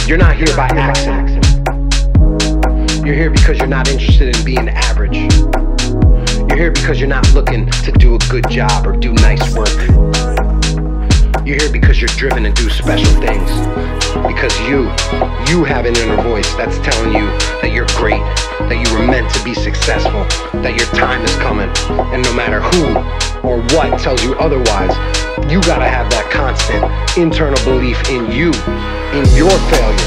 You're not here by accident. You're here because you're not interested in being average. You're here because you're not looking to do a good job or do nice work. You're here because you're driven to do special things. Because you have an inner voice that's telling you that you're great, that you were meant to be successful, that your time is coming. And no matter who or what tells you otherwise, you gotta have that constant internal belief in you, in your failures,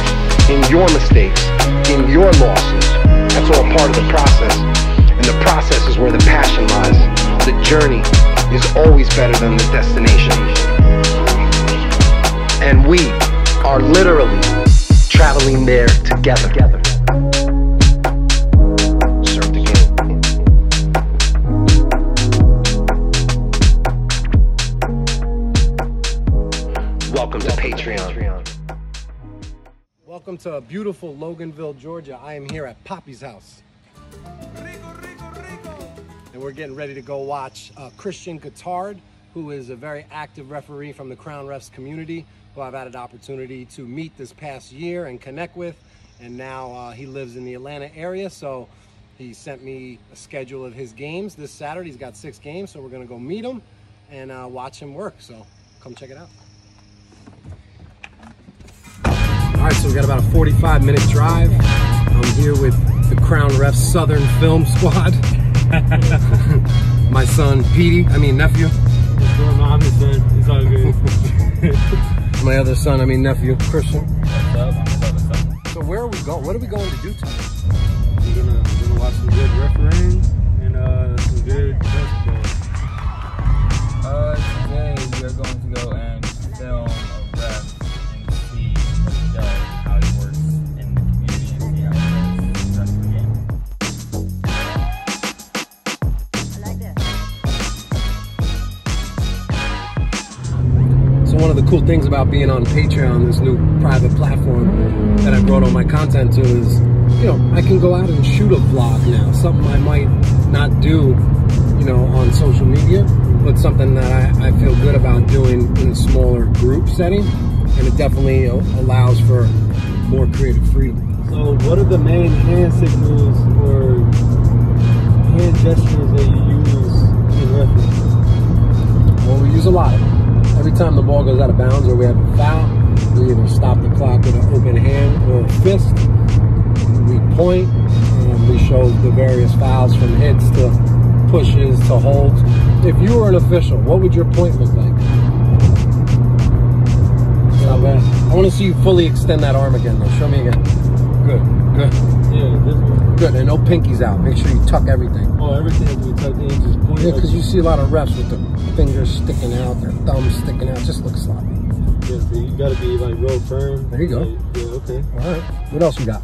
in your mistakes, in your losses. That's all part of the process. And the process is where the passion lies. The journey is always better than the destination. And we are literally traveling there together. Serve the game. Welcome to Patreon. Welcome to beautiful Loganville, Georgia. I am here at Poppy's house. And we're getting ready to go watch Christian Cotard, who is a very active referee from the Crown Refs community, who I've had an opportunity to meet this past year and connect with. And now he lives in the Atlanta area, so he sent me a schedule of his games this Saturday. He's got 6 games, so we're gonna go meet him and watch him work. So come check it out. All right, so we got about a 45-minute drive. I'm here with the Crown Refs Southern Film Squad. My son, nephew. What's going on, my son? It's all good. My other son, nephew, Christian. What's up? So where are we going? What are we going to do tonight? We're gonna watch some good refereeing and some good basketball. Today we are going to go and film a ref and see what he does, how he works in the community, and see how he does the rest of the game. I like that. So one of the cool things about being on Patreon, this new private platform that I brought all my content to, is, I can go out and shoot a vlog now. Something I might not do, on social media, but something that I feel good about doing in a smaller group setting. And it definitely allows for more creative freedom. So what are the main hand signals or hand gestures that you use in refereeing? Well, we use a lot of them. Every time the ball goes out of bounds or we have a foul, we either stop the clock with an open hand or a fist. We point, and we show the various fouls from hits to pushes to holds. If you were an official, what would your point look like? Not bad. I want to see you fully extend that arm again, though. Show me again. Good. Yeah, this one. Good, and no pinkies out. Make sure you tuck everything. Oh, everything has to be tucked in, just point. Yeah, because you see a lot of refs with their fingers sticking out, their thumbs sticking out. Just looks sloppy. Yeah, so you gotta be like real firm. There you go. Yeah, okay. All right. What else you got?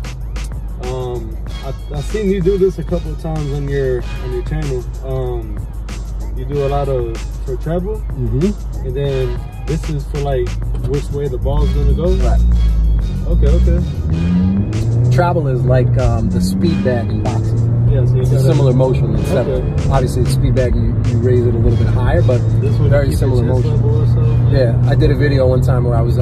I've seen you do this a couple of times on your channel. You do a lot for treble, and then this is for like which way the ball's gonna go. Right. Okay. Travel is like the speed bag in boxing. Yeah, so It's a similar motion. Except obviously the speed bag you raise it a little bit higher, but this very similar motion. Yeah, I did a video one time where I was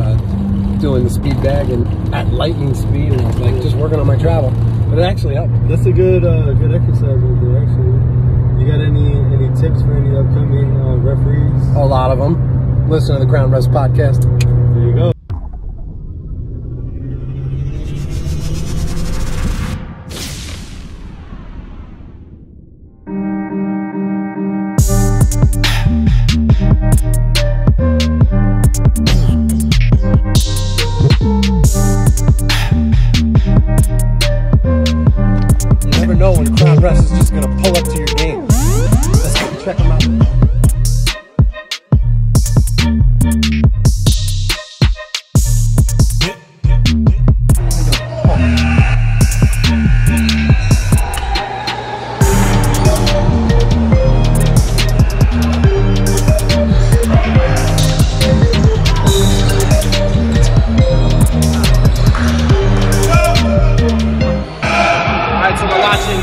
doing the speed bag and at lightning speed, and I was like just working on my travel. But it actually helped. That's a good exercise right there, actually. You got any tips for any upcoming referees? A lot of them. Listen to the Crown Refs podcast. There you go. You never know when Crown Refs is just gonna pull up to your game. Let's go check them out.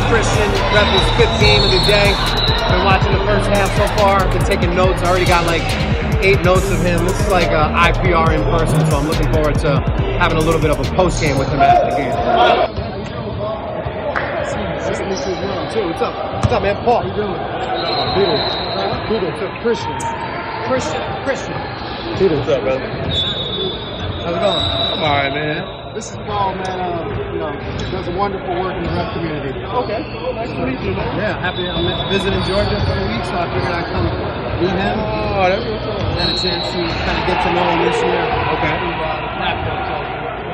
Christian ref his 5th game of the day. Been watching the first half so far. Been taking notes. I already got like 8 notes of him. This is like IPR in person, so I'm looking forward to having a little bit of a post game with him after the game. What's up? What's up, man? Paul. How you doing? Peter. What's up, Christian? Peter. What's up, brother? How's it going? I'm alright, man. This is Paul, man. Does a wonderful work in the rep community. Okay. Nice to meet you, man. Yeah, happy. I'm visiting Georgia for a week, so I figured I'd come meet him. Oh, that's what's up. Had a chance to kind of get to know him this year. Okay. Through the platform, so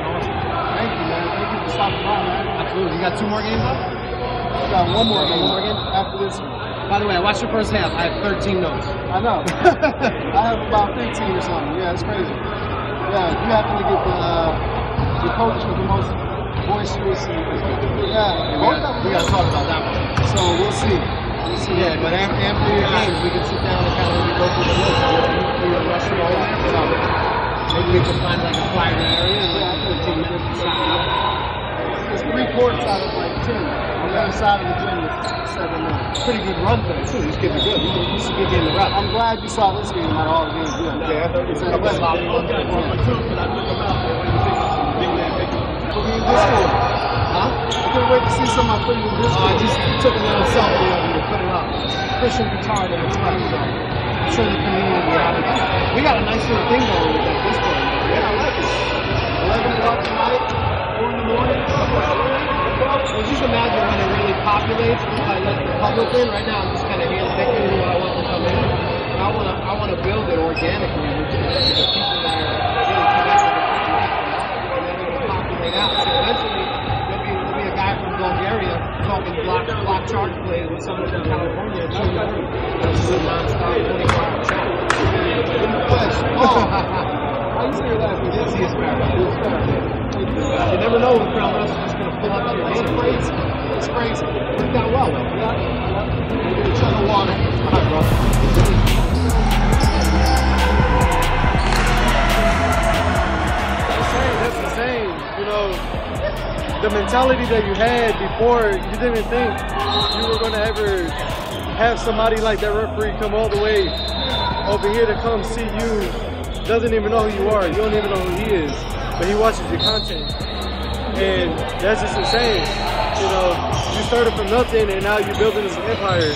awesome. Thank you, man. Thank you for stopping by, man. Absolutely. You got 2 more games up? I got one more game after this one. By the way, I watched your first half. I have 13 notes. I know. I have about 15 or something. Yeah, it's crazy. Yeah, you happen to get the coach with the most boisterous. Yeah, we got to talk about that one. So we'll see. Yeah, but after your games, we can sit down and kind of go through the list. You're rushing all that. So maybe we can find like a private area and like 15 minutes to stop out. It's 3 quarters out of like 10. On the other side of the gym is 7 minutes. Pretty good run today too. These kids are good. This is a good game to rep. I'm glad you saw this game out of all the games. Yeah, it's a couple solid ones. Huh? I couldn't wait to see some of my footage in this I just took a little selfie of him to put it up. Christian Cotard and it's funny. I'm sure the community will be happy. We got a nice little thing going with that display. Yeah, I like it. 11 o'clock tonight, 4 in the morning. So just imagine when it really populates, if I let the public in. Right now I'm just kind of hand-picking who I want to come in. I want to build it organically with the people that are really connected and then it'll populate out. So eventually there'll be a guy from Bulgaria talking block chart plays with someone from California at 2 in the morning. This is a non-stop 24-hour chat. I used to hear that. It's the asparagus. You never know when Crown West is just going to pull up to your game. It's crazy. Worked out well, though. Yeah. Chug of water. All right, bro. That's the same. You know, the mentality that you had before, you didn't think you were going to ever have somebody like that referee come all the way over here to come see you. Doesn't even know who you are. You don't even know who he is. But he watches your content, and that's just insane. You know, you started from nothing, and now you're building this empire.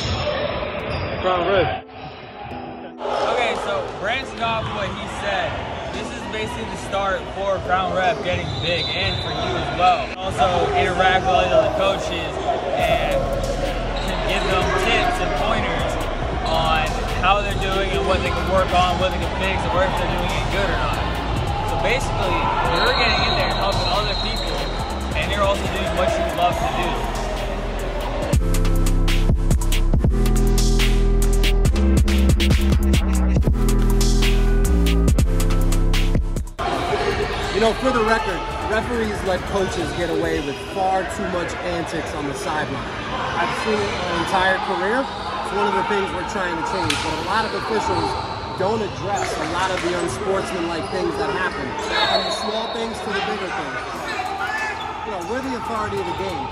Crown Ref. Okay, so branching off what he said, this is basically the start for Crown Ref getting big, and for you as well. Also interact with other coaches and can give them tips and pointers on how they're doing and what they can work on, what they can fix, or if they're doing it good or not. Basically, you're getting in there and helping other people, and you're also doing what you love to do. You know, for the record, referees let coaches get away with far too much antics on the sideline. I've seen it my entire career. It's one of the things we're trying to change, but a lot of officials don't address a lot of the unsportsmanlike things that happen, from the small things to the bigger things. You know, we're the authority of the game.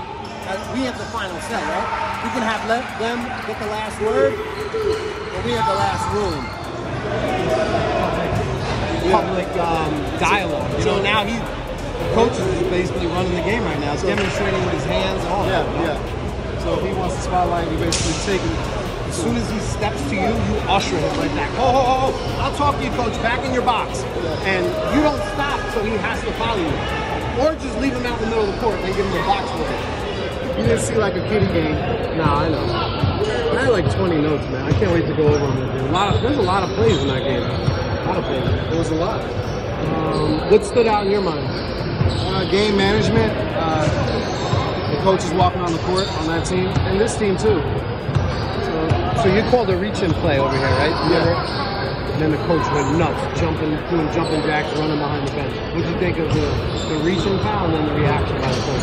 We have the final say, right? We can have let them get the last word, but we have the last room. Public dialogue. You know, now the coach is basically running the game right now. It's demonstrating with his hands and all that. Yeah. So if he wants the spotlight, you basically take him. As soon as he steps to you, you usher him right back. Oh, I'll talk to you, coach, back in your box. And you don't stop, so he has to follow you. Or just leave him out in the middle of the court and give him a box for it. You didn't see like a kiddie game. Nah, I know. I had like 20 notes, man. I can't wait to go over them with you. There's a lot of plays in that game. A lot of plays. There was a lot. What stood out in your mind? Game management. The coaches walking on the court on that team, and this team too. So you called a reach-in play over here, right? Yeah. And then the coach went nuts, doing jumping jacks, running behind the bench. What did you think of the reach-in foul and then the reaction by the coach?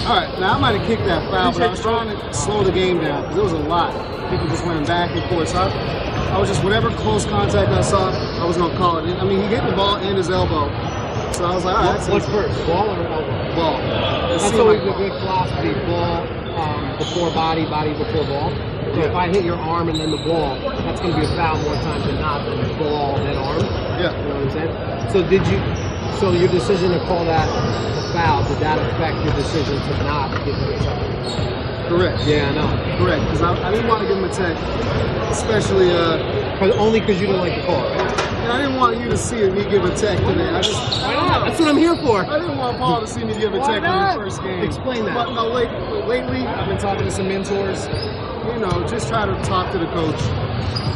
All right, now I might have kicked that foul, but I was trying to slow the game down because there was a lot. People just went back and forth. So I was just, whatever close contact I saw, I was going to call it. I mean, he hit the ball and his elbow. So I was like, all right. What's first, ball or elbow? Ball. That's always a good philosophy, ball before body, body before ball. So if I hit your arm and then the ball, that's going to be a foul more times than not than ball, then arm. I'm saying? So your decision to call that a foul, did that affect your decision to not give it a tech? Correct. Yeah, I know. Correct, because I didn't want to give him a tech, especially only because you didn't like the call. and I didn't want you to see me give a tech today. Why not? That's what I'm here for. I didn't want Paul to see me give a tech in the first game. Explain that. But no, lately I've been talking to some mentors. You know, just try to talk to the coach,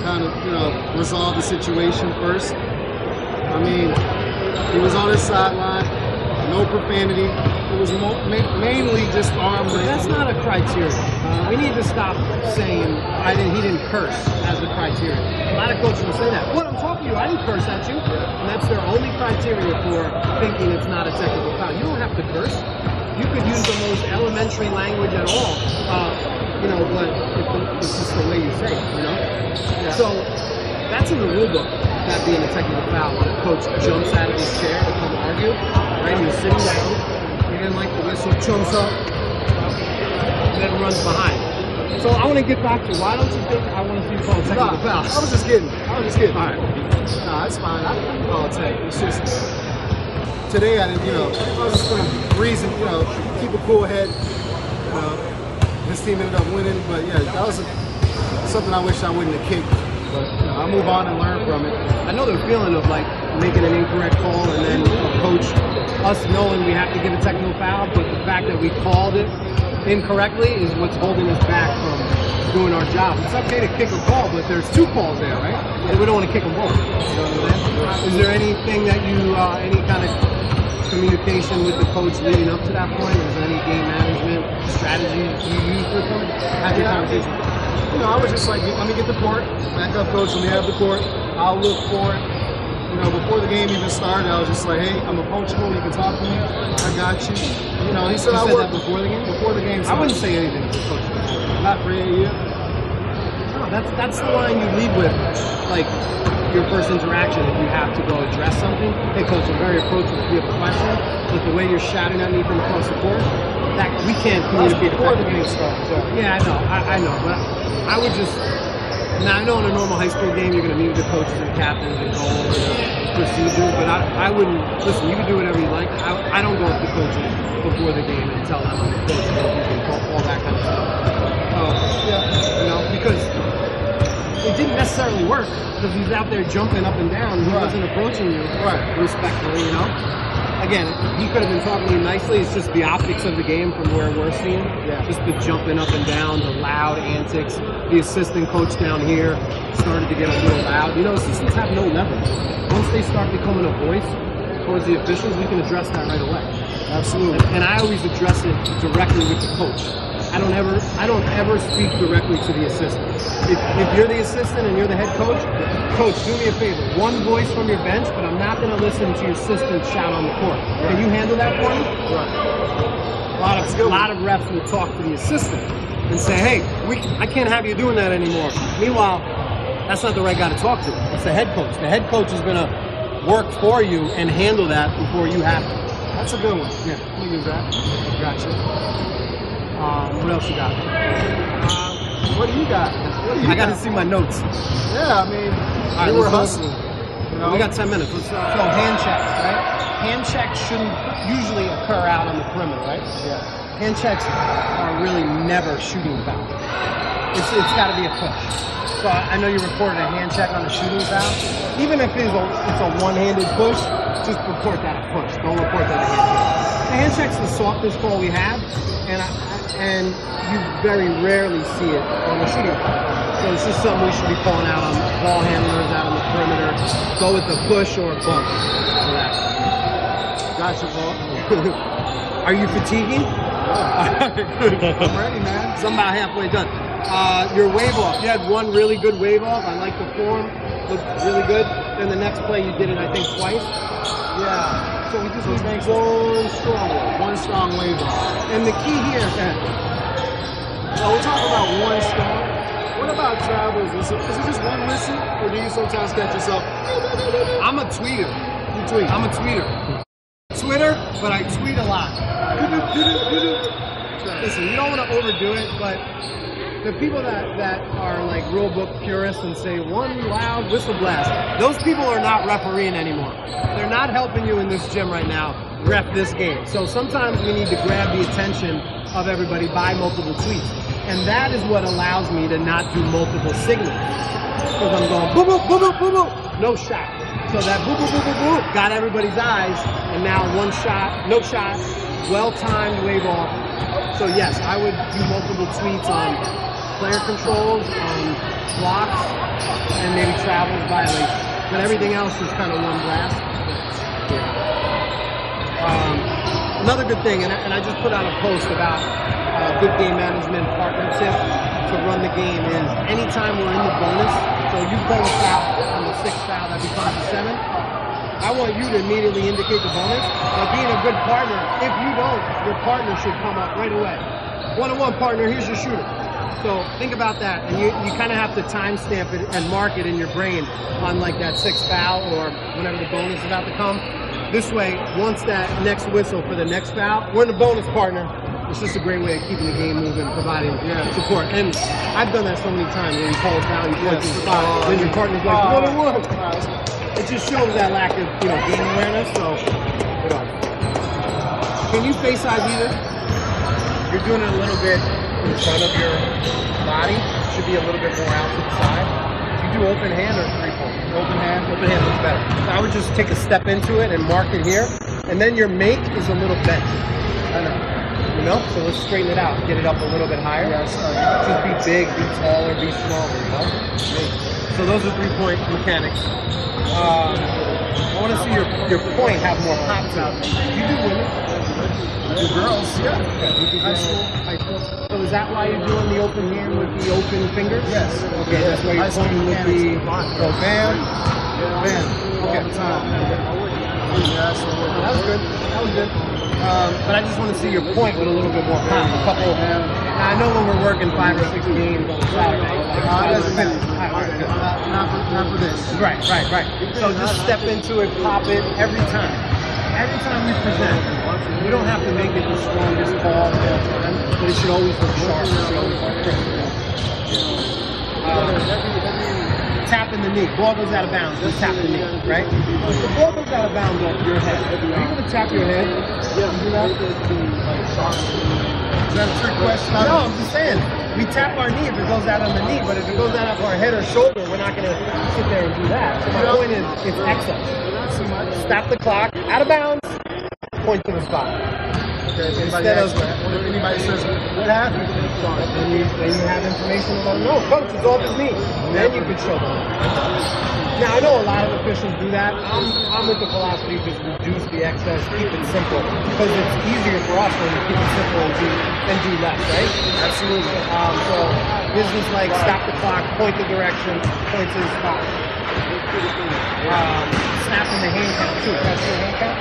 kind of, you know, resolve the situation first. I mean, he was on his sideline, no profanity. It was mainly just arm wrestling. That's not a criteria. We need to stop saying he didn't curse as a criteria. A lot of coaches will say that. What, I'm talking to you, I didn't curse at you. And that's their only criteria for thinking it's not a technical foul. You don't have to curse. You could use the most elementary language at all. You know, but it's just the way you say it, you know? Yeah. So that's in the rule book, that being a technical foul. When a coach jumps out of his chair to come argue, right? He was sitting down, he didn't like the whistle, jumps up, and then runs behind. So I want to get back to, why don't you think I want to see you call a technical foul? I was just kidding. All right. Nah, it's fine. I can call a tech. It's just, today I didn't, you know, I was just going to reason, you know, keep a cool head. His team ended up winning, but yeah, that was something I wish I wouldn't have kicked. But you know, I move on and learn from it. I know the feeling of like making an incorrect call and then a coach, us knowing we have to give a technical foul, but the fact that we called it incorrectly is what's holding us back from doing our job. It's okay to kick a call, but there's two calls there, right? And we don't want to kick them both. You know what I'm saying? Is there anything that you, any kind of communication with the coach leading up to that point? Is there any game management strategy you used with him? How'd your conversation? You know, I was just like, let me get the court, back up coach, let me have the court, I'll look for it. You know, before the game even started, I was just like, hey, I'm approachable, you can talk to me, I got you. You know, he said I would. That before the game? Before the game started. I wouldn't say anything to the coach. Not for you. No, that's the line you lead with, like, your first interaction. If you have to go address something, hey coach, I'm very approachable if you have a question, but the way you're shouting at me from across the court, that we can't communicate before the game started. So. Yeah, I know, but I would just, now I know in a normal high school game you're going to meet with the coaches and captains and go over the procedures, but I wouldn't, listen, you can do whatever you like. I don't go up to coaches before the game and tell them I'm approachable, all that kind of stuff. Yeah, you know, because it didn't necessarily work because he's out there jumping up and down. He wasn't approaching you respectfully, you know. Again, he could have been talking to you nicely. It's just the optics of the game from where we're seeing. Yeah. Just the jumping up and down, the loud antics. The assistant coach down here started to get a little loud. You know, assistants have no leverage. Once they start becoming a voice towards the officials, we can address that right away. Absolutely. And I always address it directly with the coach. I don't ever speak directly to the assistant. If you're the assistant and you're the head coach, do me a favor. One voice from your bench, but I'm not going to listen to your assistant shout on the court. Can you handle that for me? Right. A lot of refs will talk to the assistant and say, hey, I can't have you doing that anymore. Meanwhile, that's not the right guy to talk to. It's the head coach. The head coach is going to work for you and handle that before you have to. That's a good one. Yeah. Let me use that. Gotcha. What else you got? What do you got? I got to see my notes. Yeah, I mean, right, we were hustling. You know? We got 10 minutes. Let's hand checks, right? Hand checks shouldn't usually occur out on the perimeter, right? Yeah. Hand checks are really never shooting foul. It's got to be a push. So I know you reported a hand check on a shooting foul. Even if it's a one-handed push, just report that a push. Don't report that a hand check. The hand check's the softest call we have, and you very rarely see it on the shooting foul. So it's just something we should be calling out on ball handlers out on the perimeter. Go with the push or a bump for that. Gotcha, Paul. Are you fatiguing? I'm ready, man. So I'm about halfway done. Your wave off. You had one really good wave off. I like the form. Looked really good. Then the next play you did it, I think, twice. Yeah. So we just need one strong one. One strong wave off. And the key here, so we're talking about one strong. What about travels? Is it just one listen, or do you sometimes catch yourself? I'm a tweeter. You tweet. I'm a tweeter. Twitter, but I tweet a lot. Listen, you don't want to overdo it, but the people that are like rule book purists and say one loud whistle blast, those people are not refereeing anymore. They're not helping you in this gym right now ref this game. So sometimes we need to grab the attention of everybody by multiple tweets. And that is what allows me to not do multiple signals. Because I'm going boo boo boo boo boo boo, no shot. So that boo boo boo boo boo got everybody's eyes, and now one shot, no shot, well-timed wave off. So yes, I would do multiple tweets on player controls, on blocks, and maybe travels violations. But everything else is kind of one blast. Another good thing, and I just put out a post about good game management partner tip to run the game is anytime we're in the bonus, so you call a foul on the 6th foul that becomes the 7th, I want you to immediately indicate the bonus. But being a good partner, if you don't, your partner should come up right away. 1-on-1 partner, here's your shooter. So think about that, and you kind of have to timestamp it and mark it in your brain on like that 6th foul or whenever the bonus is about to come. This way, once that next whistle for the next foul, we're in the bonus, partner. It's just a great way of keeping the game moving, providing support. And I've done that so many times where you call a foul, you point to the spot, then your partner's like, 1-on-1. It just shows that lack of, game awareness. So, can you face ID this? You're doing it a little bit in front of your body. Should be a little bit more out to the side. Do you do open hand or 3-point? Open hand looks better. So I would just take a step into it and mark it here, and then your make is a little bent. I know. So let's straighten it out. Get it up a little bit higher. Yes. Just be big, be taller, be smaller. So those are 3-point mechanics. I want to see your point have more pop to it. You do women. You girls, yeah. Okay. High school. So is that why you're doing the open hand with the open fingers? Yes. Okay, that's why you're pointing with the bam. Okay. All the time. That was good. But I just want to see your point with a little bit more pop. Now I know when we're working 5 or 6 games on Saturday, not for this. Right. So just step into it, pop it every time. Every time we present, we don't have to make it the strongest ball all the time, but it should always look sharp. It should always look crisp. Tapping the knee. Ball goes out of bounds. Just tap the knee, right? If the ball goes out of bounds off your head, are you going to tap your head? Yeah. Do that? Is that a trick question? No, I'm just saying. We tap our knee if it goes out on the knee, but if it goes out of our head or shoulder, we're not going to sit there and do that. So my point is, it's excess. Stop the clock, out of bounds, point to the spot. Okay, instead of, what if anybody says, what happened? Then you have information about, no, coach, it's off his knee. Then you can show them. Now, I know a lot of officials do that. I'm with the philosophy just reduce the excess, keep it simple. Because it's easier for us when we keep it simple and do less, right? Absolutely. So this is like stop the clock, point the direction, point to the spot. Snapping the hand count too. That's your hand count?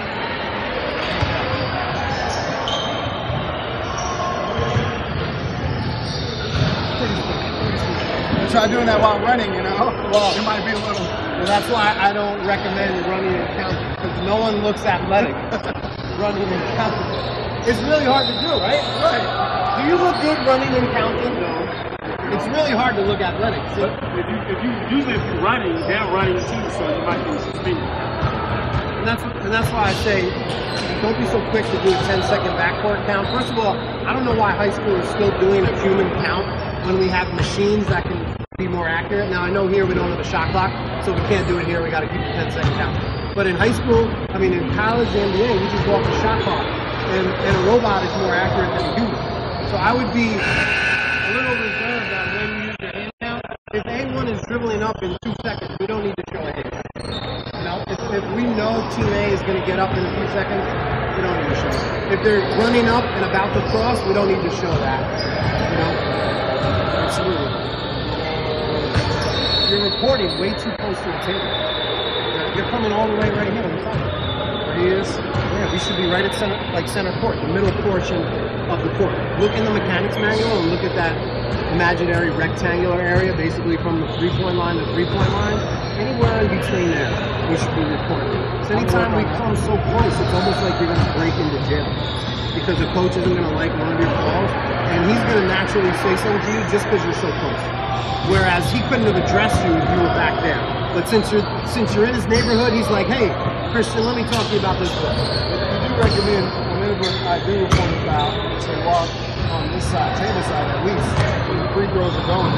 Try doing that while running, Well, it might be a little. Well, that's why I don't recommend running and counting, because no one looks athletic running and counting. It's really hard to do, right? Right. Do you look good running and counting? No. It's really hard to look athletic. So if you're running, they're running too, so you might be suspended. And that's why I say, don't be so quick to do a 10-second backcourt count. First of all, I don't know why high school is still doing a human count when we have machines that can be more accurate. Now I know here we don't have a shot clock, so we can't do it here. We got to keep the 10-second count. But in high school, in college, the NBA, we just go off the shot clock, and a robot is more accurate than a human. So I would be a little reserved on when you use your hand count. If A1 is dribbling up in 2 seconds, we don't need to show a hand count. If we know Team A is going to get up in a few seconds, we don't need to show it. If they're running up and about to cross, we don't need to show that. Absolutely. You're reporting way too close to the table. You're coming all the way right here on the side. There he is. Yeah, we should be right at center court, the middle portion of the court. Look in the mechanics manual and look at that imaginary rectangular area, basically from the 3-point line to 3-point line. anywhere in between there, we should be reporting. So anytime we come so close, it's almost like you're going to break into jail. Because the coach isn't going to like one of your calls, and he's going to naturally say something to you just because you're so close. Whereas he couldn't have addressed you if you were back there. But since you're in his neighborhood, he's like, hey, Christian, let me talk to you about this play. You do recommend whenever I do report a foul to walk on this side, table side at least, when the free throws are going.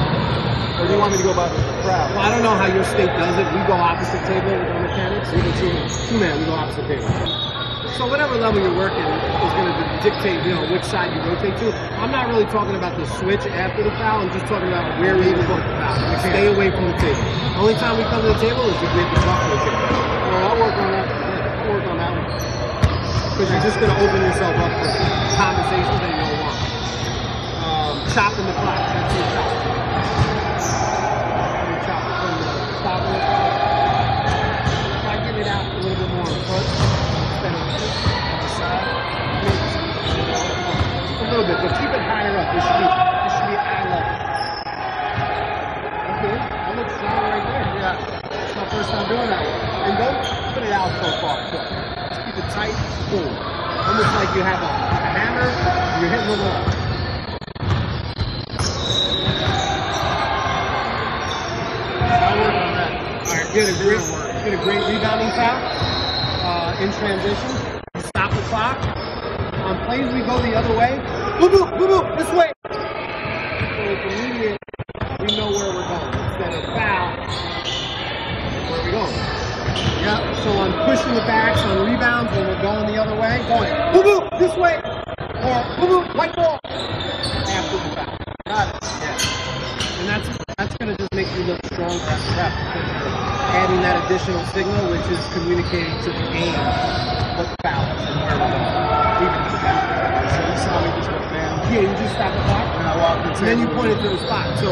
Or do you want me to go by the crowd? Well, I don't know how your state does it. We go opposite table with our mechanics. We go two-man, we go opposite table. So whatever level you're working is going to dictate, which side you rotate to. I'm not really talking about the switch after the foul. I'm just talking about where we book the foul. Stay away from the table. The only time we come to the table is if we have to talk to the table. Well, I'll work on that. I'll work on that one. Because you're just going to open yourself up for conversations that you don't want. Chopping the clock. That's your chop. Chop from the stop of the clock. Try to get it out a little bit more in front. On the side, a little bit, but keep it higher up. It should be eye level. Okay, that looks strong right there. Yeah, it's my first time doing that one. And don't put it out so far. Just keep it tight, boom. Almost like you have a hammer, and you're hitting the wall. I'll work on that. All right, get a great rebounding foul. In transition, you stop the clock. On plays we go the other way. Boo boo, boo boo, this way. So it's immediate. We know where we're going. Instead of foul, where are we going? Yeah. So on pushing the backs, on rebounds, when we're going the other way, going boo boo, this way, or boo boo, white ball. After the foul. Got it. Yeah. And that's gonna just make you look stronger as a ref. Adding that additional signal, which is communicating to the game what the foul is and where we're going. Even to the foul. So you saw me just go bam. Yeah, you just stop the clock. And I walked the table. And then you pointed to the spot. So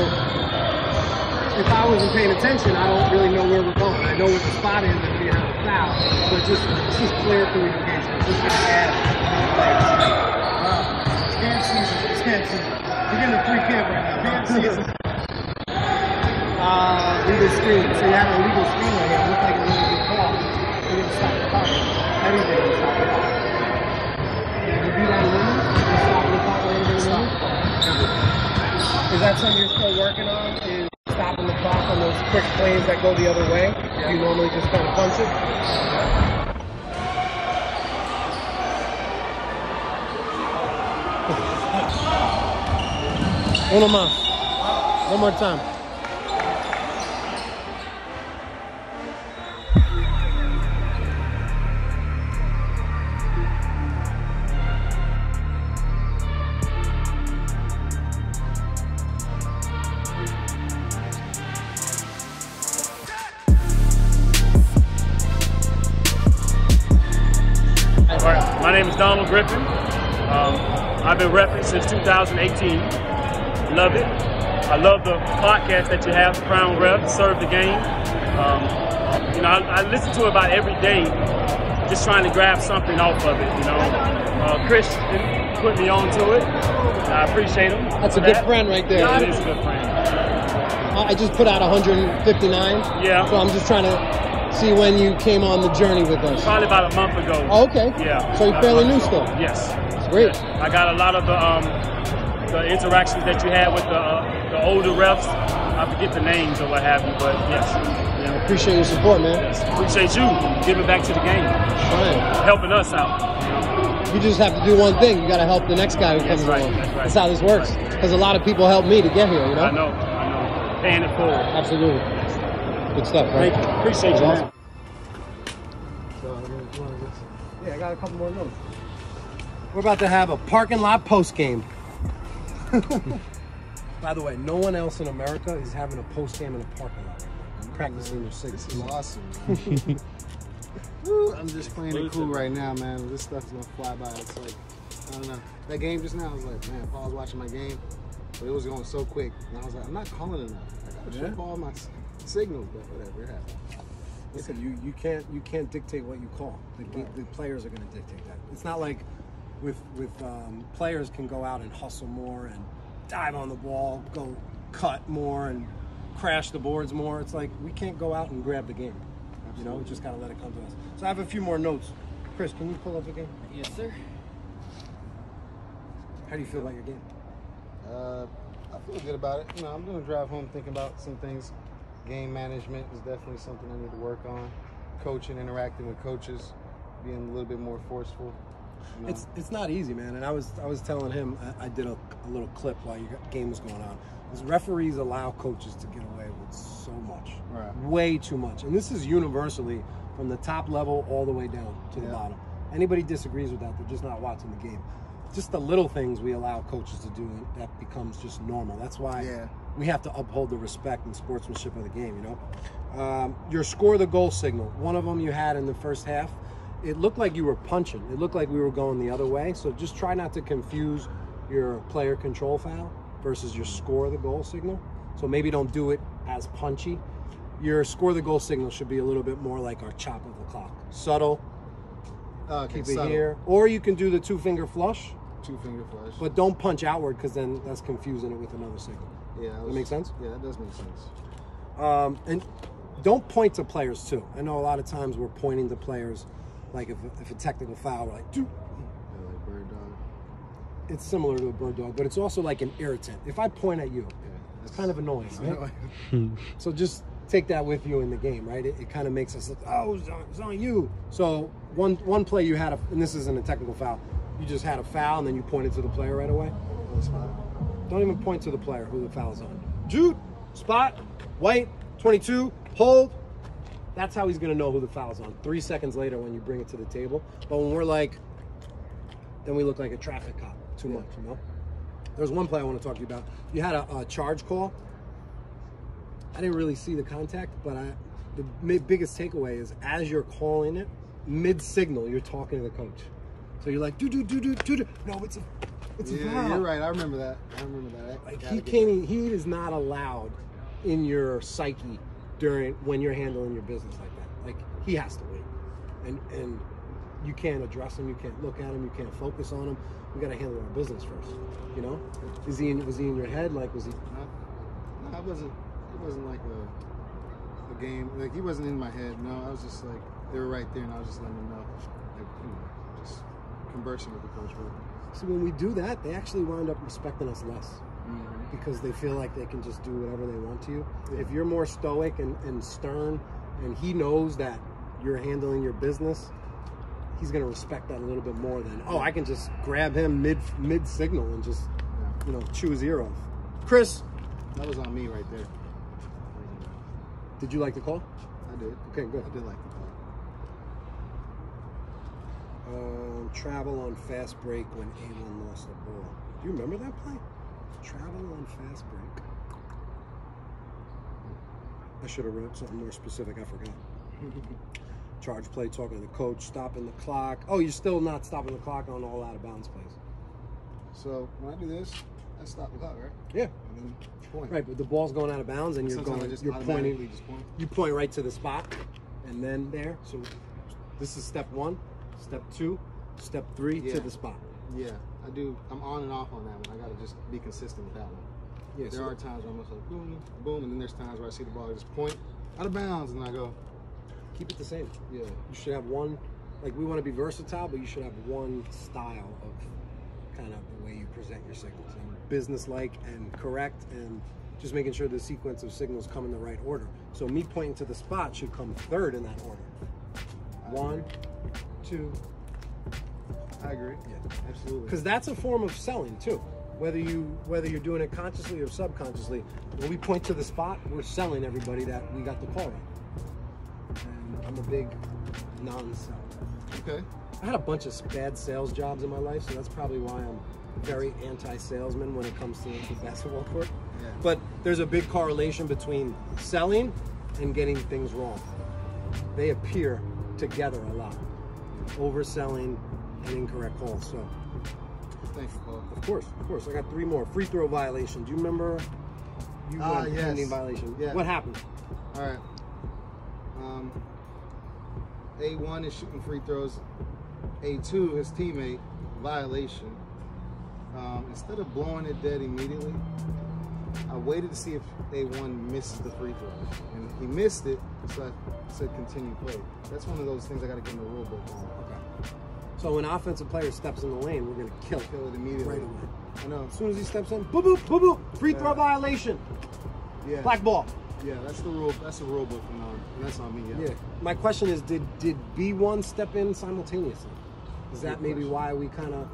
if I wasn't paying attention, I don't really know where we're going. I know what the spot is if we have a foul, but it's just clear communication. It's just going to add Camp season. It's camp season. You're getting a free camp right now. Camp season. Legal screen. So you had a legal screen right here. It looked like a really good call. You didn't stop the clock. Everything didn't stop the clock. You beat on limit? You stop the clock or anything limit? Is that something you're still working on? Is stopping the clock on those quick plays that go the other way? Yeah. You normally just kind of punch it? Uno más. One more time. My name is Donald Griffin. I've been repping since 2018. Love it. I love the podcast that you have, Crown Rep, Serve the Game. I listen to it about every day, just trying to grab something off of it. Christian put me on to it. I appreciate him. That's a good friend right there. Yeah, it is a good friend. I just put out 159. Yeah. So I'm just trying to see when you came on the journey with us. Probably about a month ago. Oh, okay. Yeah. So you're fairly new still? Yes. That's great. Yeah. I got a lot of the interactions that you had with the older refs. I forget the names or what have you, but yes. Yeah, I appreciate your support, man. Yes. Appreciate you giving back to the game. Fine. Helping us out. You just have to do one thing. You got to help the next guy who comes along. That's right. That's how this works. Because a lot of people helped me to get here, I know. Paying it forward. Absolutely. Good stuff, right? Thank you. Appreciate you, man. Yeah, I got a couple more notes. We're about to have a parking lot post game. By the way, no one else in America is having a post game in a parking lot right now. Practicing their six. This is awesome. I'm just playing it cool right now, man. This stuff's gonna fly by. It's like, I don't know. That game just now, I was like, man, Paul's watching my game, but it was going so quick. And I was like, I'm not calling enough. I gotta trip all my signals, but whatever, it happened. Listen, you can't dictate what you call. The players are going to dictate that. It's not like with players can go out and hustle more and dive on the ball, go cut more, and crash the boards more. It's like we can't go out and grab the game. You know, we just got to let it come to us. So I have a few more notes. Chris, can you pull up the game? Yes, sir. How do you feel about your game? I feel good about it. You know, I'm going to drive home thinking about some things. Game management is definitely something I need to work on. Coaching, interacting with coaches, being a little bit more forceful. You know? It's not easy, man. And I was telling him, I did a little clip while your game was going on. Is referees allow coaches to get away with so much, right? Way too much. And this is universally from the top level all the way down to the bottom. Anybody disagrees with that, they're just not watching the game. Just the little things we allow coaches to do, that becomes just normal. That's why we have to uphold the respect and sportsmanship of the game, you know? Your score the goal signal, one of them you had in the first half, it looked like you were punching. It looked like we were going the other way. So just try not to confuse your player control foul versus your score the goal signal. So maybe don't do it as punchy. Your score the goal signal should be a little bit more like our chop of the clock. Subtle. Keep it here. Or you can do the 2-finger flush. 2-finger flush. But don't punch outward, because then that's confusing it with another signal. Yeah. That make sense? Yeah, that does make sense. And don't point to players too. I know a lot of times we're pointing to players, like if a technical foul, we're like, dude. Yeah, like bird dog. It's similar to a bird dog, but it's also like an irritant. If I point at you, it's kind of annoying, right? So just take that with you in the game, right? It kind of makes us look, oh, it's on you. So one play you had, and this isn't a technical foul, you just had a foul and then you pointed to the player right away. Don't even point to the player who the foul's on. Jude, spot, white, 22, hold. That's how he's going to know who the foul's on. 3 seconds later when you bring it to the table. But when we're like, then we look like a traffic cop too much, you know? There's one play I want to talk to you about. You had a charge call. I didn't really see the contact, but the biggest takeaway is as you're calling it, mid-signal, you're talking to the coach. So you're like, do. No, it's a foul. You're right. I remember that. Like he is not allowed in your psyche when you're handling your business like that. Like he has to wait, and you can't address him, you can't look at him, you can't focus on him. We got to handle our business first. You know? Was he in your head? Like was he? No, it wasn't like a game. Like he wasn't in my head. No, I was just like they were right there, and I was just letting them know, like just conversing with the coach. So when we do that, they actually wind up respecting us less. Because they feel like they can just do whatever they want to you. Yeah. If you're more stoic and stern, and he knows that you're handling your business, he's going to respect that a little bit more than, oh, I can just grab him mid signal and just chew his ear off. Chris, that was on me right there. Did you like the call? I did. Okay, good. I did like the call. Travel on fast break when A1 lost the ball. Do you remember that play? Travel on fast break. I should have wrote something more specific. I forgot. Charge play, talking to the coach, stopping the clock. Oh, you're still not stopping the clock on all out of bounds plays. So when I do this, I stop the clock, right? Yeah. And then point. Right, but the ball's going out of bounds, and you're pointing. Just point. You point right to the spot, and then there. So this is step 1, step 2, step 3 to the spot. Yeah, I do. I'm on and off on that one. I got to just be consistent with that one. Yeah, there are times where I'm just like boom, boom, and then there's times where I see the ball, I just point out of bounds, and I go. Keep it the same. Yeah. You should have one. Like we want to be versatile, but you should have one style of kind of the way you present your signals, and business-like and correct, and just making sure the sequence of signals come in the right order. So me pointing to the spot should come third in that order. 1, 2. I agree. Yeah, absolutely. Because that's a form of selling too. Whether you're doing it consciously or subconsciously, when we point to the spot, we're selling everybody that we got the call right. And I'm a big non-seller. Okay. I had a bunch of bad sales jobs in my life, so that's probably why I'm very anti-salesman when it comes to the basketball court. Yeah. But there's a big correlation between selling and getting things wrong. They appear together a lot. Overselling and incorrect calls. So, thank you, Paul. Of course. I got 3 more. Free throw violation. Do you remember? You went pending violation. Yeah. What happened? All right. A1 is shooting free throws. A2, his teammate, violation. Instead of blowing it dead immediately, I waited to see if A1 misses the free throw, and he missed it, so I said continue play. That's one of those things I got to get in the rule book on. Okay. So when offensive player steps in the lane, we're going to kill Kill it immediately. right away. I know. As soon as he steps in, boop, boop, boop, boop, free throw violation, Yeah. black ball. Yeah, that's the rule. That's the rule book, and that's on me. Yeah. Yeah. My question is, did B1 step in simultaneously? Is that maybe why we kind of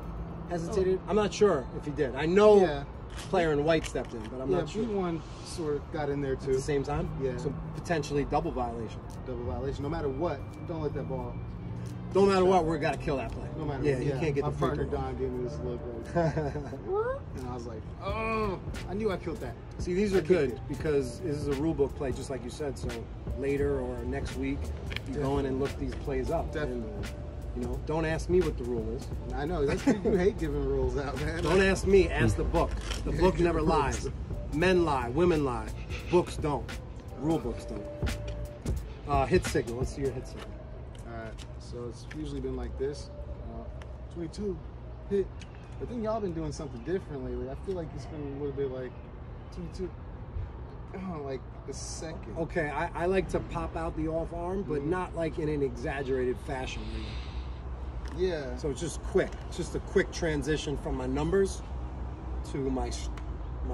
hesitated? I'm not sure if he did. I know player in white stepped in, but I'm not sure. B1 sort of got in there too. At the same time? Yeah. So potentially double violation. Double violation. No matter what, don't let that ball. No matter what, we're got to kill that play. No matter yeah, what. you can't get my the free partner throw. Don gave me this look, and I was like, oh, I knew I killed that. See, these are good because this is a rule book play, just like you said. So later or next week, you go in and look these plays up. Definitely. And, don't ask me what the rule is. I know that's you hate giving rules out, man. Don't ask me. Ask the book. The book never lies. Men lie. Women lie. Books don't. Rule books don't. Hit signal. Let's see your hit signal. All right. So it's usually been like this. 22 hit. I think y'all been doing something different lately. I feel like it's been a little bit like 22. Like a second. Okay, I like to pop out the off arm, but not like in an exaggerated fashion. Yeah. So it's just quick. It's just a quick transition from my numbers to my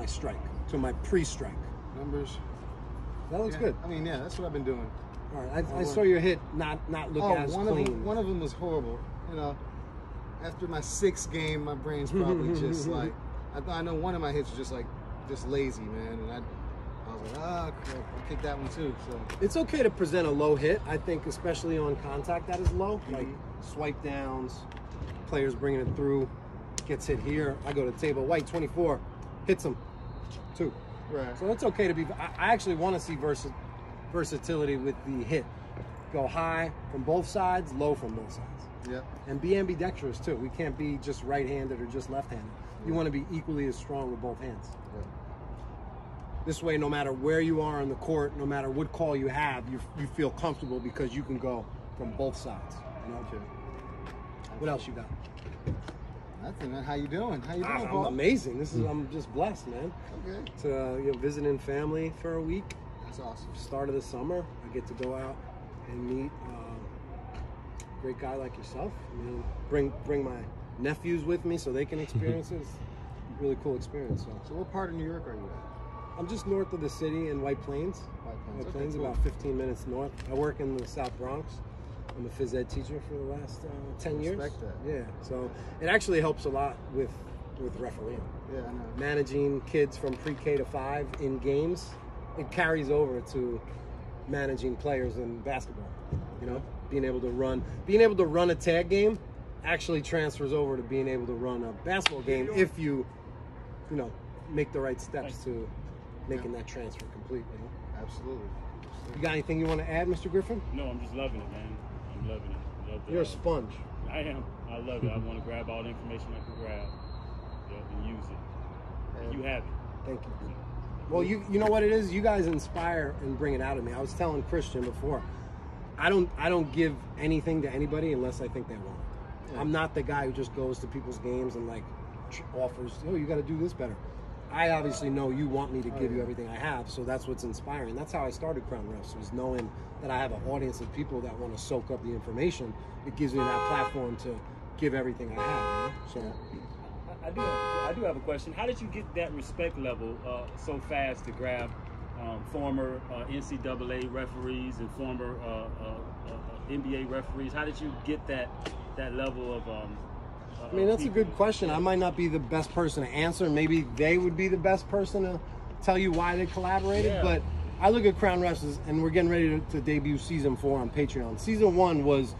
strike, to my pre-strike. Numbers. That looks good. I mean, yeah, that's what I've been doing. All right, I saw your hit not look as clean. One of them was horrible. After my 6th game, my brain's probably just like, I know one of my hits was just lazy, man, and I was like, crap, I kicked that one too. So It's okay to present a low hit. I think especially on contact that is low, like swipe downs, players bringing it through, gets hit here. I go to table white 24, hits him 2. right. So it's okay to be. I actually want to see versatility with the hit. Go high from both sides, low from both sides. Yep. And be ambidextrous too. We can't be just right-handed or just left-handed. You want to be equally as strong with both hands. Yep. This way, no matter where you are on the court, no matter what call you have, you feel comfortable because you can go from both sides. Okay. What else you got? Nothing, man. How you doing? How you doing, I'm Paul? amazing. I'm just blessed, man. Okay. To visiting family for a week. That's awesome. Start of the summer, I get to go out and meet a great guy like yourself. Bring my nephews with me so they can experience it. It's a really cool experience. So what part of New York are you at? I'm just north of the city in White Plains. White Plains, cool. about 15 minutes north. I work in the South Bronx. I'm a phys ed teacher for the last 10 years. Respect that. Yeah, so it actually helps a lot with refereeing. Yeah, I know. Managing kids from pre-K to 5 in games, it carries over to managing players in basketball. Being able to run a tag game actually transfers over to being able to run a basketball game if you make the right steps to making that transfer complete. Absolutely. You got anything you want to add, Mr. Griffin? No, I'm just loving it, man. I'm loving it. Love You're a sponge. I am. I love it. I want to grab all the information I can grab, and use it. And you have it. Thank you. Well, you know what it is? You guys inspire and bring it out of me. I was telling Christian before, I don't give anything to anybody unless I think they want it. Yeah. I'm not the guy who just goes to people's games and offers, you got to do this better. I obviously know you want me to give you everything I have, so that's what's inspiring. That's how I started Crown Refs, was knowing that I have an audience of people that want to soak up the information. It gives me that platform to give everything I have. So I do have a question. How did you get that respect level so fast to grab former NCAA referees and former NBA referees? How did you get that level of I mean, that's a good question. I might not be the best person to answer. Maybe they would be the best person to tell you why they collaborated. But I look at Crown Refs, and we're getting ready to debut Season 4 on Patreon. Season 1 was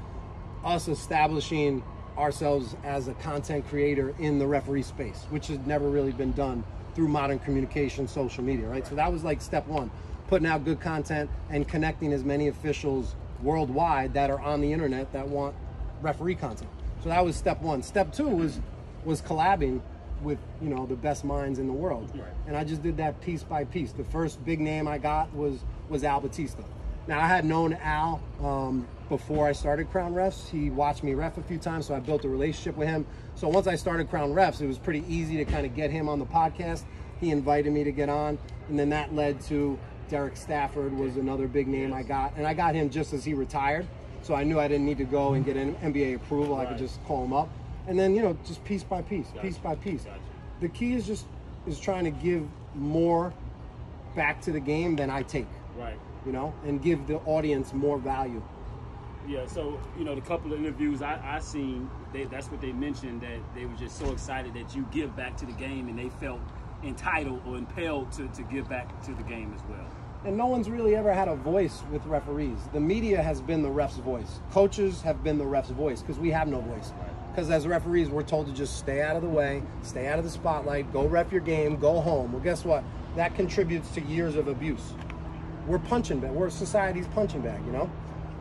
us establishing ourselves as a content creator in the referee space, which has never really been done through modern communication, social media, right? So that was like step 1, putting out good content and connecting as many officials worldwide that are on the internet that want referee content. So that was step 1. Step 2 was collabing with the best minds in the world, and I just did that piece by piece. The first big name I got was Al Batista. Now I had known Al before I started Crown Refs. He watched me ref a few times, so I built a relationship with him. So once I started Crown Refs, it was pretty easy to kind of get him on the podcast. he invited me to get on, and then that led to Derek Stafford was another big name I got, and I got him just as he retired, so I knew I didn't need to go and get an NBA approval. I could just call him up, and then just piece by piece, piece by piece. The key is trying to give more back to the game than I take. Right. And give the audience more value. Yeah, so, the couple of interviews I seen, that's what they mentioned, that they were just so excited that you give back to the game, and they felt entitled or impelled to give back to the game as well. And no one's really ever had a voice with referees. The media has been the ref's voice. Coaches have been the ref's voice because we have no voice. Because as referees, we're told to just stay out of the way, stay out of the spotlight, go ref your game, go home. Well, guess what? That contributes to years of abuse. We're punching bag. We're society's punching bag,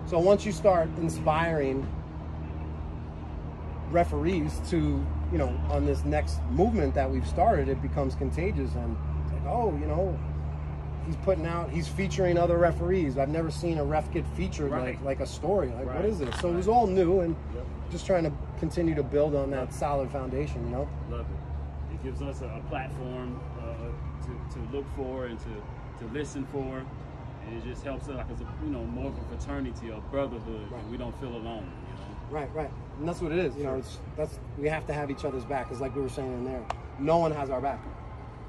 So once you start inspiring referees to, on this next movement that we've started, it becomes contagious. And it's like, oh, he's featuring other referees. I've never seen a ref get featured like a story. Like, what is this? So it was all new, and just trying to continue to build on that solid foundation, Love it. It gives us a platform to look for and to listen for. And it just helps us, like, as more of a fraternity or brotherhood, and we don't feel alone. Right. And that's what it is. We have to have each other's back. It's like we were saying in there. No one has our back.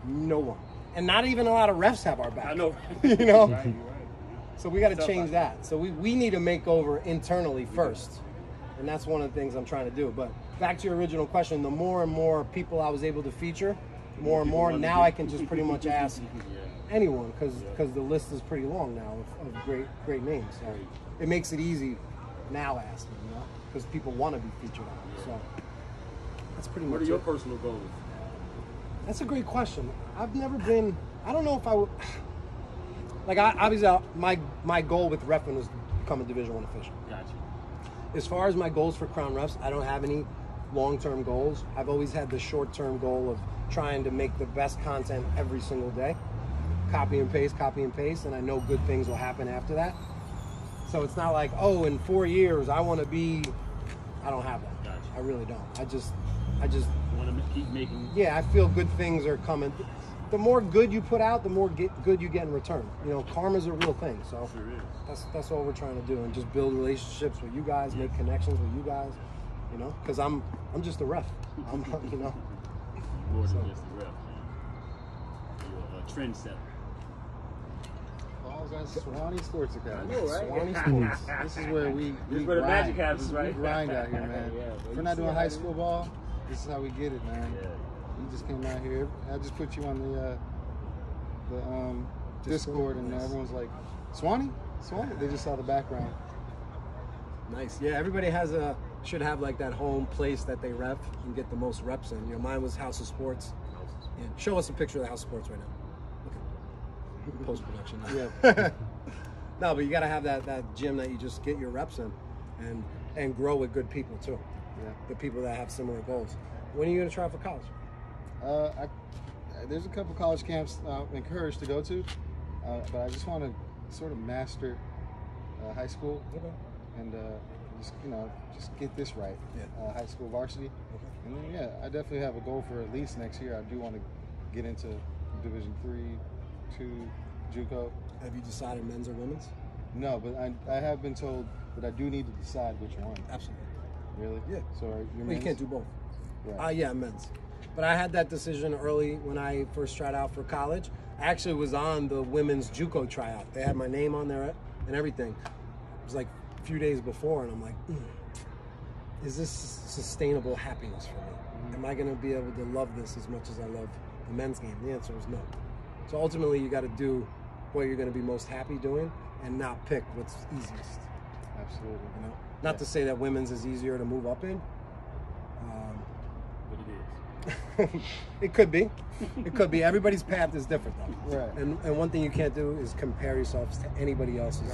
No one. And not even a lot of refs have our back. I know. Right. So we got to change that. So we need to make over internally first. And that's one of the things I'm trying to do. But back to your original question, the more and more people I was able to feature, more and more, now I can just pretty much ask anyone, because the list is pretty long now of great names. So it makes it easy now asking, because people want to be featured on. So that's pretty much it. What are your personal goals? That's a great question. I've never been, I don't know if I would, obviously my goal with reffing was to become a Division I official. Gotcha. As far as my goals for Crown Refs, I don't have any long-term goals. I've always had the short-term goal of trying to make the best content every single day. Copy and paste, and I know good things will happen after that. So it's not like, oh, in 4 years I want to be. I don't have that. Gotcha. I really don't. I just want to keep making. Yeah, I feel good things are coming. The more good you put out, the more good you get in return. Karma's a real thing. So sure is. That's all we're trying to do, and just build relationships with you guys, make connections with you guys. Because I'm just a ref. I'm More than just a ref. You're a trendsetter. Swanee Sports Academy. I know, right? Swanee Sports. This is where we where the magic happens, right? We grind out here, man. If we're not doing high school ball, this is how we get it, man. Yeah. You just came out here. I just put you on the Discord, and everyone's like, Swanee? They just saw the background. Nice. Yeah, everybody should have like that home place that they rep and get the most reps in. Mine was House of Sports. Yeah. Show us a picture of the House of Sports right now. Okay. Post-production. Yeah. No, but you got to have that gym that you just get your reps in and grow with good people too. Yeah. The people that have similar goals. When are you going to try for college? There's a couple college camps I'm encouraged to go to, but I just want to sort of master high school. Okay. And just get this right. Yeah. High school varsity. Okay. And then I definitely have a goal for at least next year. I do want to get into Division III, II, JUCO. Have you decided men's or women's? No, but I have been told that I do need to decide which one. Absolutely. Really? Yeah. So you can't do both. Right. Yeah, men's. But I had that decision early when I first tried out for college. I actually was on the women's JUCO tryout. They had my name on there and everything. It was like few days before, and I'm like, is this sustainable happiness for me? Am I going to be able to love this as much as I love the men's game? The answer is no. So ultimately, you got to do what you're going to be most happy doing, and not pick what's easiest. Absolutely. Not to say that women's is easier to move up in. But it is. It could be. It could be. Everybody's path is different, though. Right. And one thing you can't do is compare yourselves to anybody else's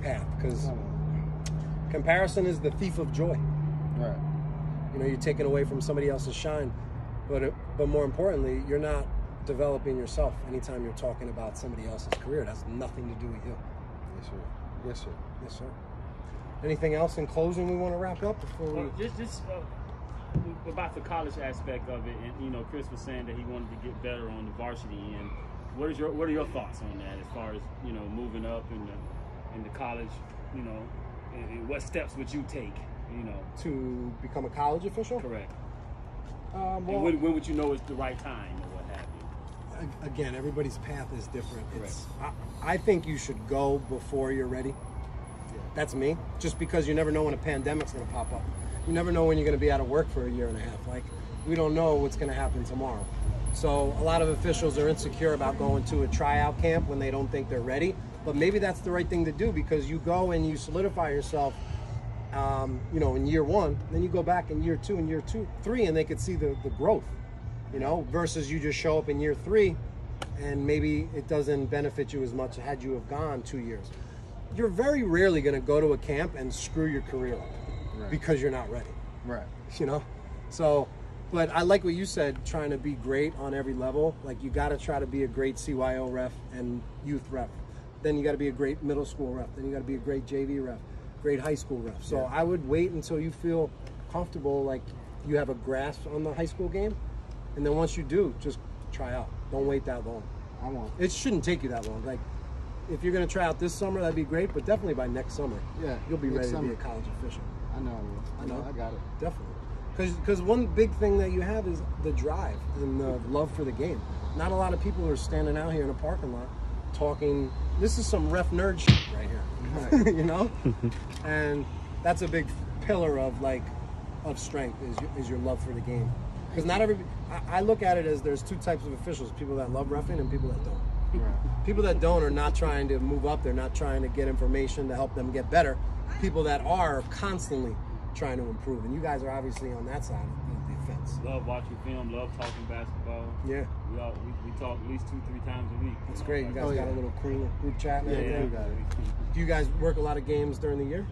path, because comparison is the thief of joy. Right. You're taking away from somebody else's shine, but more importantly, you're not developing yourself anytime you're talking about somebody else's career. It has nothing to do with you. Yes, sir. Yes, sir. Yes, sir. Anything else in closing we want to wrap up before we? about the college aspect of it, and you know, Chris was saying that he wanted to get better on the varsity end. What are your thoughts on that, as far as, you know, moving up in the college, you know, and what steps would you take, you know, To become a college official? correct? Well, And when would you know it's the right time, or what have you? again, everybody's path is different. Correct. I think you should go before you're ready. That's me. Just because you never know when a pandemic's going to pop up. You never know when you're going to be out of work for a year and a half. Like, we don't know what's going to happen tomorrow. So a lot of officials are insecure about going to a tryout camp when they don't think they're ready. But maybe that's the right thing to do, because you go and you solidify yourself, you know, in year one. Then you go back in year two and year 3, and they could see the growth, you know, versus you just show up in year 3 and maybe it doesn't benefit you as much had you have gone 2 years. You're very rarely going to go to a camp and screw your career up because you're not ready. Right. You know? So, but I like what you said, trying to be great on every level. Like, you got to try to be a great CYO ref and youth ref. Then you got to be a great middle school ref. Then you got to be a great JV ref, great high school ref. So I would wait until you feel comfortable, like you have a grasp on the high school game. And then once you do, just try out. Don't wait that long. I won't. It shouldn't take you that long. Like, if you're going to try out this summer, that'd be great, but definitely by next summer, you'll be ready to be a college official. I know. I know. I got it. Definitely. Because one big thing that you have is the drive and the love for the game. Not a lot of people are standing out here in a parking lot talking. This is some ref nerd shit right here, you know? And that's a big pillar of strength is your love for the game. Because not every, I look at it as there's two types of officials: people that love reffing and people that don't. Right. People that don't are not trying to move up. They're not trying to get information to help them get better. People that are constantly trying to improve. And you guys are obviously on that side of the fence. Love watching film, love talking basketball. Yeah. We talk at least 2-3 times a week. That's great. You guys got a little cool group chat and everything. got it. Do you guys work a lot of games during the year?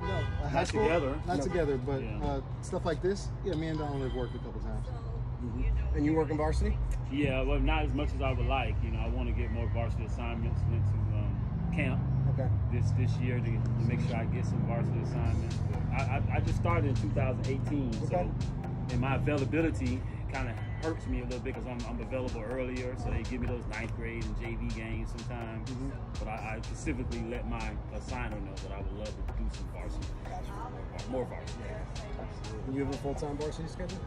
No, high school, together. Not No. together, but Yeah. Stuff like this. Yeah, me and Donald have worked a couple times. And you work in varsity? Yeah, well, not as much as I would like. You know, I want to get more varsity assignments. Went to camp Okay. this year to make sure I get some varsity assignments. But I just started in 2018, Okay. so and my availability kind of hurts me a little bit because I'm available earlier, so they give me those 9th grade and JV games sometimes. But I specifically let my assigner know that I would love to do some varsity, more varsity. You have a full-time varsity schedule?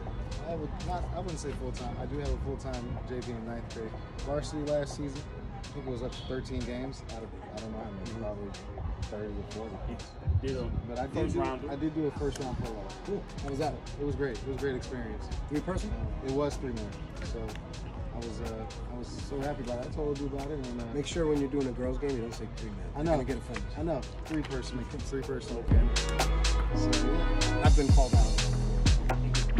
I wouldn't say full time. I do have a full time JV in 9th grade. Varsity last season, I think it was up to 13 games. I don't know how many, probably 30 or 40. But I did do a first round pro-level. Cool. How was that? It was great. It was a great experience. 3-person? It was 3-man. So I was so happy about it. I told you about it. And, Make sure when you're doing a girls game, you don't say 3-man. I know. You're gonna get offended. I know. 3-person. 3-person. Okay. So yeah. I've been called out.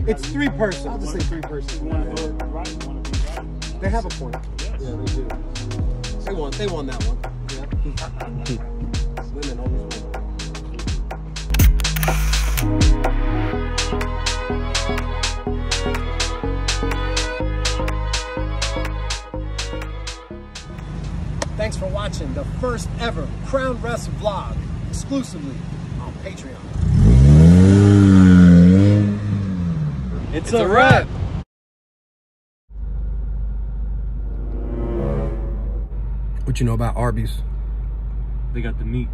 It's 3-person. I'll just say 3-person. You want to go right, you want to be right. They have a point. Yeah, they do. They won that one. Yeah. Women always win. Thanks for watching the first ever Crown Refs vlog, exclusively on Patreon. It's a wrap. What you know about Arby's? They got the meat.